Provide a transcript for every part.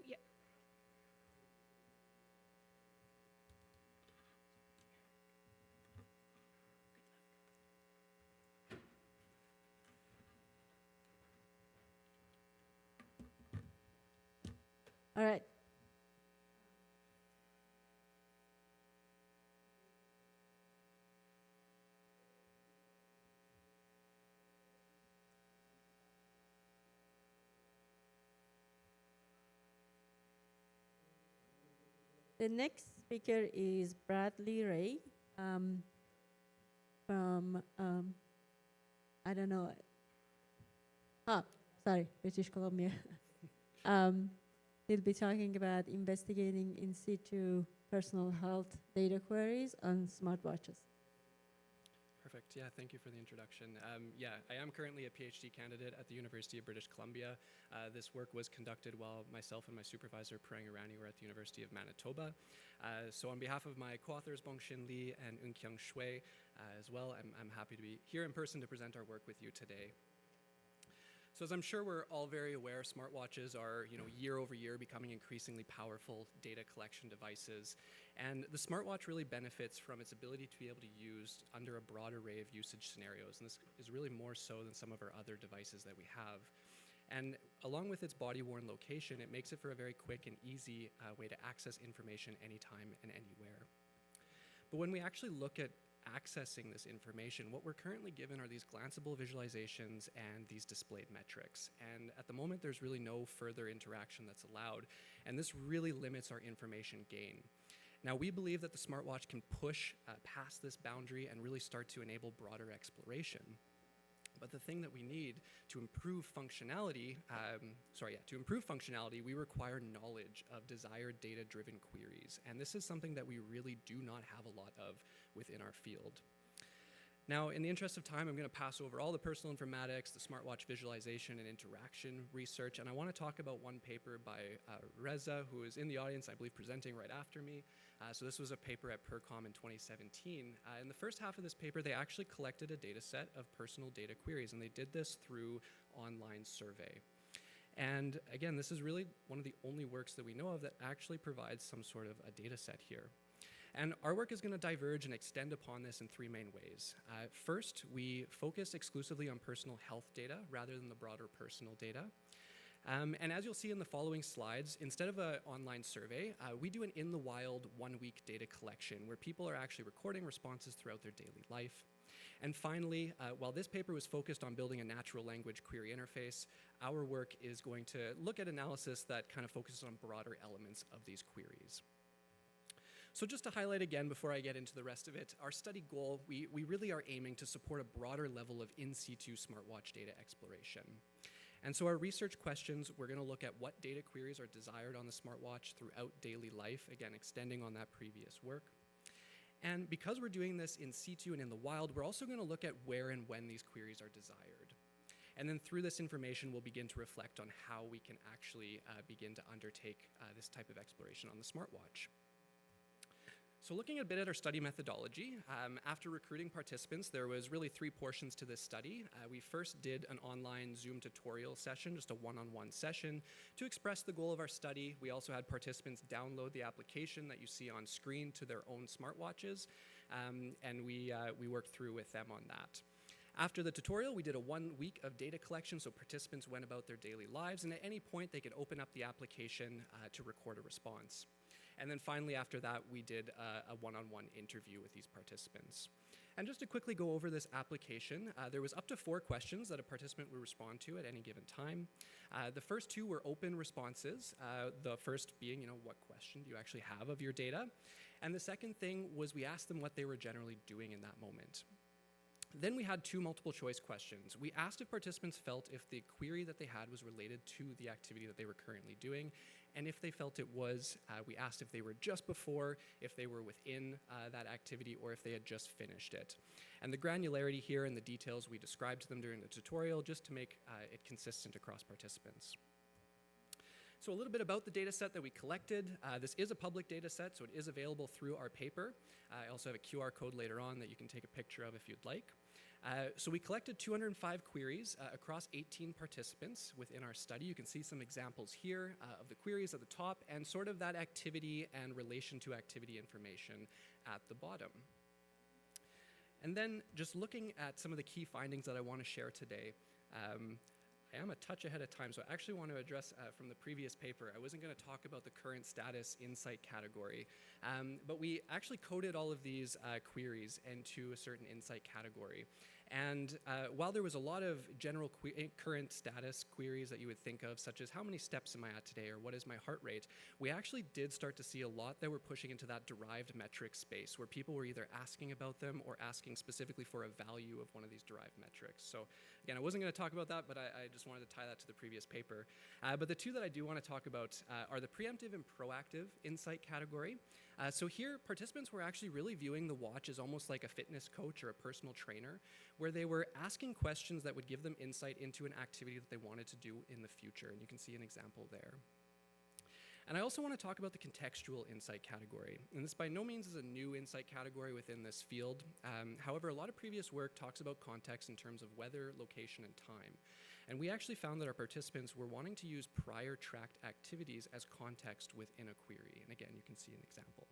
yeah. All right. The next speaker is Bradley Ray from, I don't know. Sorry, British Columbia. He'll be talking about investigating in situ personal health data queries on smartwatches. Perfect. Yeah, thank you for the introduction. Yeah, I am currently a PhD candidate at the University of British Columbia. This work was conducted while myself and my supervisor, Pourang Irani, were at the University of Manitoba. So on behalf of my co-authors, Bongshin and Choe as well, I'm happy to be here in person to present our work with you today. So as I'm sure we're all very aware, smartwatches are, year over year becoming increasingly powerful data collection devices. And the smartwatch really benefits from its ability to be able to use under a broad array of usage scenarios. And this is really more so than some of our other devices that we have. And along with its body-worn location, it makes it for a very quick and easy way to access information anytime and anywhere. But when we actually look at accessing this information, what we're currently given are these glanceable visualizations and these displayed metrics. And at the moment, there's really no further interaction that's allowed. And this really limits our information gain. Now, we believe that the smartwatch can push past this boundary and really start to enable broader exploration. But the thing that we need to improve functionality, we require knowledge of desired data-driven queries. And this is something that we really do not have a lot of within our field. Now, in the interest of time, I'm going to pass over all the personal informatics, the smartwatch visualization and interaction research, and I want to talk about one paper by Reza, who is in the audience, I believe, presenting right after me. So this was a paper at PerCom in 2017. In the first half of this paper, they actually collected a data set of personal data queries, and they did this through online survey. And again, this is really one of the only works that we know of that actually provides some sort of a data set here. And our work is going to diverge and extend upon this in three main ways. First, we focus exclusively on personal health data rather than the broader personal data. And as you'll see in the following slides, instead of an online survey, we do an in-the-wild one-week data collection where people are actually recording responses throughout their daily life. And finally, while this paper was focused on building a natural language query interface, our work is going to look at analysis that kind of focuses on broader elements of these queries. So just to highlight again before I get into the rest of it, our study goal, we really are aiming to support a broader level of in-situ smartwatch data exploration. And so our research questions, we're going to look at what data queries are desired on the smartwatch throughout daily life, again, extending on that previous work. And because we're doing this in situ and in the wild, we're also going to look at where and when these queries are desired. And then through this information, we'll begin to reflect on how we can actually begin to undertake this type of exploration on the smartwatch. So looking a bit at our study methodology, after recruiting participants, there was really three portions to this study. We first did an online Zoom tutorial session, just a one-on-one session, to express the goal of our study. We also had participants download the application that you see on screen to their own smartwatches, and we worked through with them on that. After the tutorial, we did a 1 week of data collection, so participants went about their daily lives, and at any point, they could open up the application to record a response. And then finally, after that, we did a one-on-one interview with these participants. And just to quickly go over this application, there was up to 4 questions that a participant would respond to at any given time. The first 2 were open responses, the first being, what question do you actually have of your data? And the second thing was we asked them what they were generally doing in that moment. Then we had 2 multiple choice questions. We asked if participants felt if the query that they had was related to the activity that they were currently doing, and if they felt it was, we asked if they were just before, if they were within that activity, or if they had just finished it. And the granularity here and the details we described to them during the tutorial just to make it consistent across participants. So a little bit about the data set that we collected. This is a public data set, so it is available through our paper. I also have a QR code later on that you can take a picture of if you'd like. So we collected 205 queries across 18 participants within our study. You can see some examples here of the queries at the top and sort of that activity and relation to activity information at the bottom. And then just looking at some of the key findings that I want to share today, I am a touch ahead of time, so I actually want to address from the previous paper. I wasn't going to talk about the current status insight category, but we actually coded all of these queries into a certain insight category. And while there was a lot of general current status queries that you would think of, such as how many steps am I at today, or what is my heart rate, we actually did start to see a lot that were pushing into that derived metric space, where people were either asking about them or asking specifically for a value of one of these derived metrics. So again, I wasn't going to talk about that, but I just wanted to tie that to the previous paper. But the two that I do want to talk about are the preemptive and proactive insight category. So here, participants were actually really viewing the watch as almost like a fitness coach or a personal trainer, where they were asking questions that would give them insight into an activity that they wanted to do in the future. And you can see an example there. And I also want to talk about the contextual insight category. And this by no means is a new insight category within this field. However, a lot of previous work talks about context in terms of weather, location, and time. And we actually found that our participants were wanting to use prior tracked activities as context within a query. And again, you can see an example.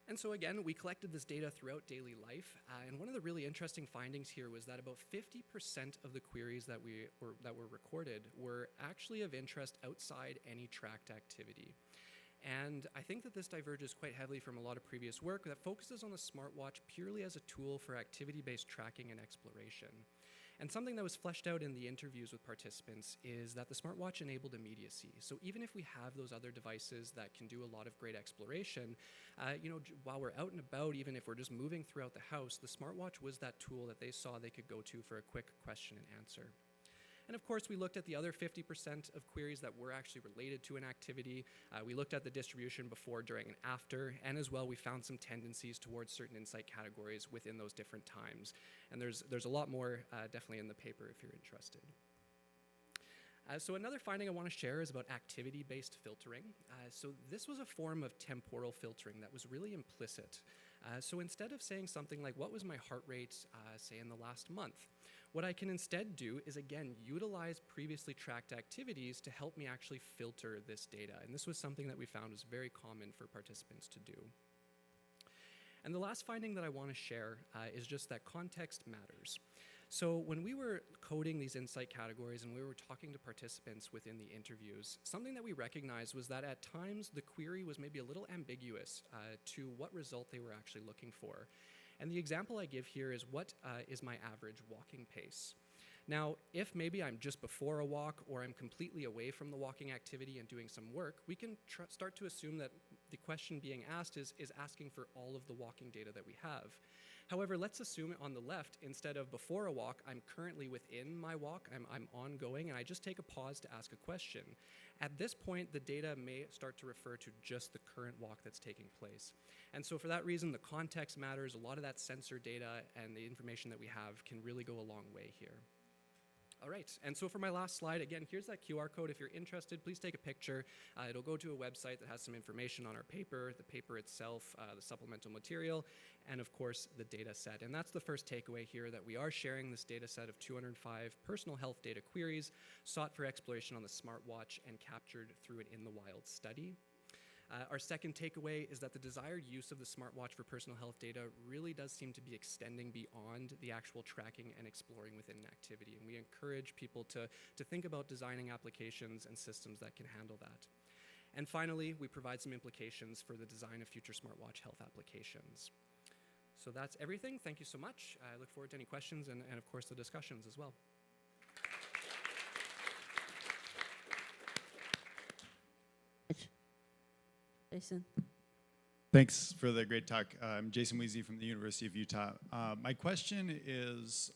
And so again, we collected this data throughout daily life, and one of the really interesting findings here was that about 50% of the queries that were recorded were actually of interest outside any tracked activity. And I think that this diverges quite heavily from a lot of previous work that focuses on the smartwatch purely as a tool for activity-based tracking and exploration. And something that was fleshed out in the interviews with participants is that the smartwatch enabled immediacy. So even if we have those other devices that can do a lot of great exploration, while we're out and about, even if we're just moving throughout the house, the smartwatch was that tool that they saw they could go to for a quick question and answer. And of course, we looked at the other 50% of queries that were actually related to an activity. We looked at the distribution before, during, and after, and as well, we found some tendencies towards certain insight categories within those different times. And there's a lot more definitely in the paper if you're interested. So another finding I want to share is about activity-based filtering. So this was a form of temporal filtering that was really implicit. So instead of saying something like, what was my heart rate, say, in the last month? What I can instead do is, again, utilize previously tracked activities to help me actually filter this data. And this was something that we found was very common for participants to do. And the last finding that I want to share is just that context matters. So when we were coding these insight categories and we were talking to participants within the interviews, something that we recognized was that at times the query was maybe a little ambiguous to what result they were actually looking for. And the example I give here is what is my average walking pace? Now, if maybe I'm just before a walk or I'm completely away from the walking activity and doing some work, we can start to assume that the question being asked is asking for all of the walking data that we have. However, let's assume on the left, instead of before a walk, I'm currently within my walk, I'm ongoing, and I just take a pause to ask a question. At this point, the data may start to refer to just the current walk that's taking place. And so for that reason, the context matters. A lot of that sensor data and the information that we have can really go a long way here. All right, and so for my last slide, again, here's that QR code. If you're interested, please take a picture. It'll go to a website that has some information on our paper, the paper itself, the supplemental material, and of course, the data set. And that's the first takeaway here, that we are sharing this data set of 205 personal health data queries sought for exploration on the smartwatch and captured through an in-the-wild study. Our second takeaway is that the desired use of the smartwatch for personal health data really does seem to be extending beyond the actual tracking and exploring within an activity. And we encourage people to think about designing applications and systems that can handle that. And finally, we provide some implications for the design of future smartwatch health applications. So that's everything. Thank you so much. I look forward to any questions and of course, the discussions as well. Jason. Thanks for the great talk. I'm Jason Weezy from the University of Utah. My question is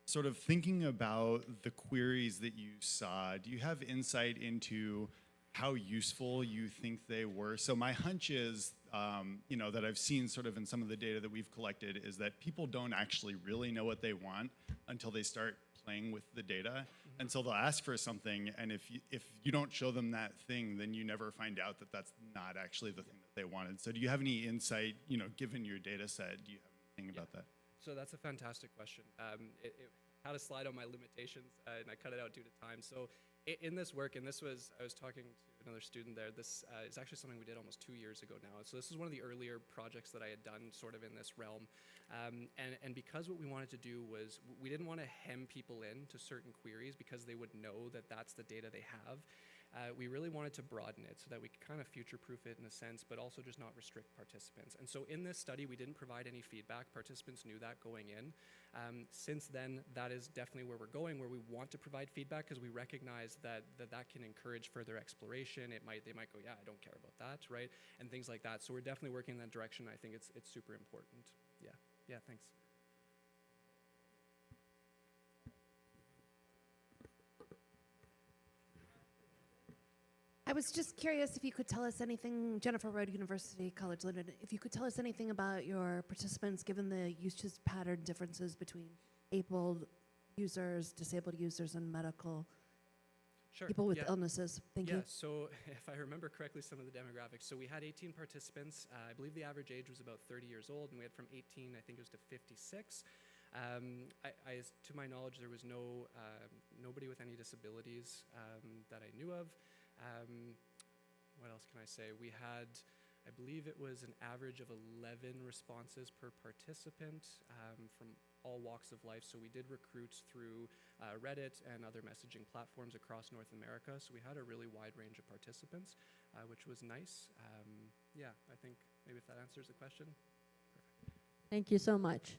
sort of thinking about the queries that you saw. Do you have insight into how useful you think they were? So my hunch is, that I've seen sort of in some of the data that we've collected is that people don't actually really know what they want until they start playing with the data. And so they'll ask for something, and if you don't show them that thing, then you never find out that that's not actually the thing that they wanted. So do you have any insight, given your data set, do you have anything about that? So that's a fantastic question. It had a slide on my limitations, and I cut it out due to time. So in this work, and this was, I was talking to another student there, this is actually something we did almost 2 years ago now. So this is one of the earlier projects that I had done sort of in this realm. And because what we wanted to do was, we didn't want to hem people in to certain queries because they would know that that's the data they have. We really wanted to broaden it so that we could kind of future-proof it in a sense, but also just not restrict participants. And so in this study, we didn't provide any feedback. Participants knew that going in. Since then, that is definitely where we're going, where we want to provide feedback because we recognize that can encourage further exploration. They might go, yeah, I don't care about that, right? And things like that. So we're definitely working in that direction. I think it's super important. Yeah, thanks. I was just curious if you could tell us anything, Jennifer Road University College London, if you could tell us anything about your participants given the usage pattern differences between able users, disabled users, and medical Sure. people with yeah. illnesses. Thank Yeah, you. so if I remember correctly some of the demographics, so we had 18 participants. I believe the average age was about 30 years old, and we had from 18, I think it was to 56. To my knowledge, there was nobody with any disabilities that I knew of. What else can I say? We had, I believe it was an average of 11 responses per participant from all walks of life. So we did recruits through Reddit and other messaging platforms across North America. So we had a really wide range of participants, which was nice. Yeah, I think maybe if that answers the question. Thank you so much.